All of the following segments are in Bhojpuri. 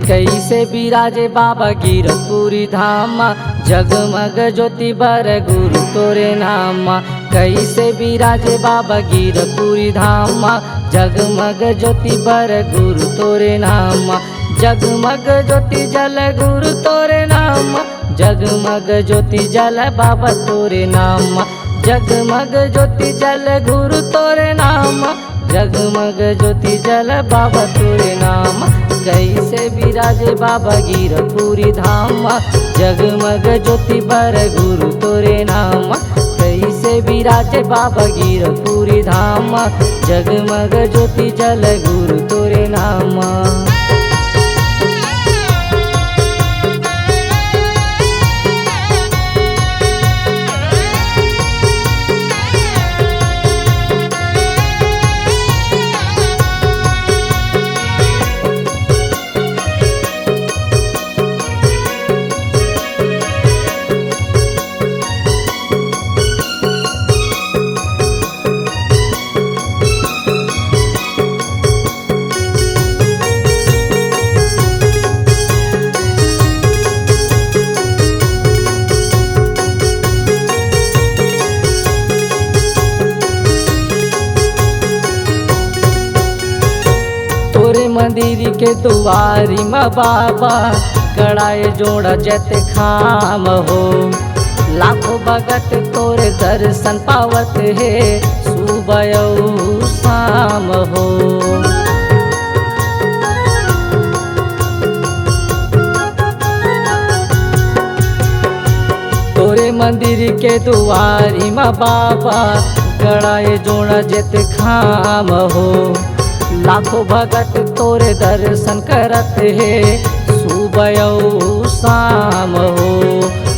कैसे बिराजे बाबा गिरपुरी धामा, जगमग ज्योति बर गुरु तोरे नामा। कैसे बिराजे बाबा गिरपुरी धामा, जगमग ज्योति बर गुरु तोरे नामा। जगमग ज्योति जल गुरु तोरे नामा, जगमग ज्योति जल बाबा तोरे नामा। जगमग ज्योति जल गुरु तोरे नामा, जगमग ज्योति जल बाबा तोरे नामा। कैसे बिराजे बाबा गिरपुरी धामा, जगमग ज्योति बर गुरु तोरे नामा। कैसे बिराजे बाबा गिरपुरी धामा, जगमग ज्योति जल गुरु तोरे नामा। तोरे मंदिर के दुआरी में बाबा, कड़ाए जोड़ा जैते खाम हो। लाखों भगत तोरे दर्शन पावत है, सुबह और शाम हो। तोरे मंदिर के दुआरी में बाबा, कड़ाए जोड़ा जैते खाम हो। लाखों भगत तोरे दर्शन करत है, सुबह और शाम हो।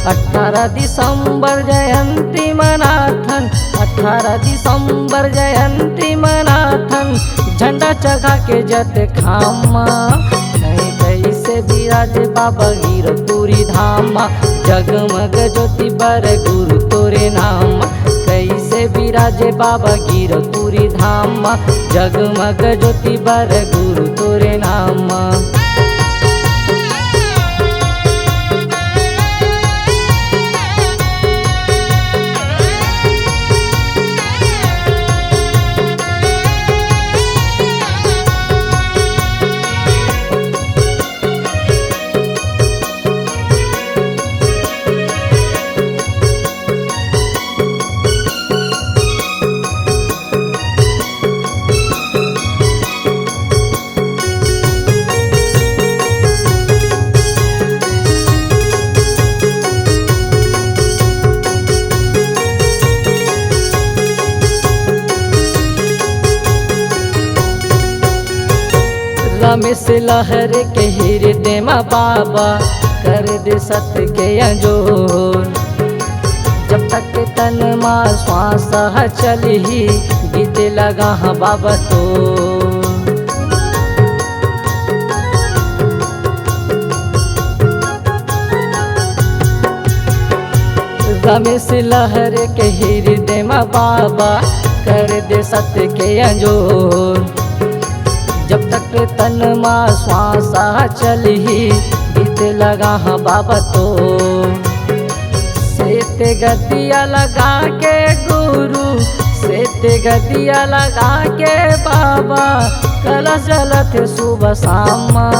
18 दिसंबर जयंती मनाथन, 18 दिसंबर जयंती मनाथन। झंडा चढ़ा के जत खामा, नहीं कैसे बिराजे बाबा गिरपुरी धामा। जगमग ज्योति बर गुरु तोरे नामा। कैसे बिराजे बाबा गिरपुरी धामा, जगमग ज्योति बर गुरु तोरे नामा। रमेश लहर के हृदय में बाबा, कर दे सत्य के अंजोर। जब तक तन माँ श्वास चली, गीत लगा हाँ बाबा तो। रमेश लहर के हृदय में बाबा, कर दे सत्य के अंजोर। जब तक तन माँ श्वास चली, गीत लगा हाँ बाबा तो। सेते गदिया लगा के गुरु, सेते गदिया लगा के बाबा, कलश जलत सुबह शामा।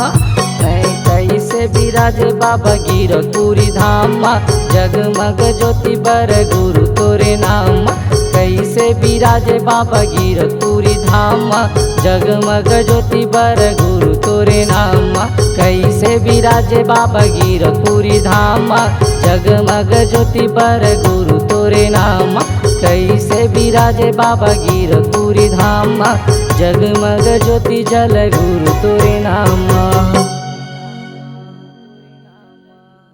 कैसे बिराजे बाबा गिरपुरी धामा, जगमग ज्योति बर गुरु तोरे नामा। कैसे बिराजे बाबा गिरपुरी धामा, जगमग ज्योति बर गुरु तोरे नामा। कैसे बिराजे बाबा गिरपुरी धामा, जगमग ज्योति बर गुरु तोरे नामा। कैसे बिराजे बाबा गिरपुरी धामा, जगमग ज्योति जल गुरु तोरे नामा।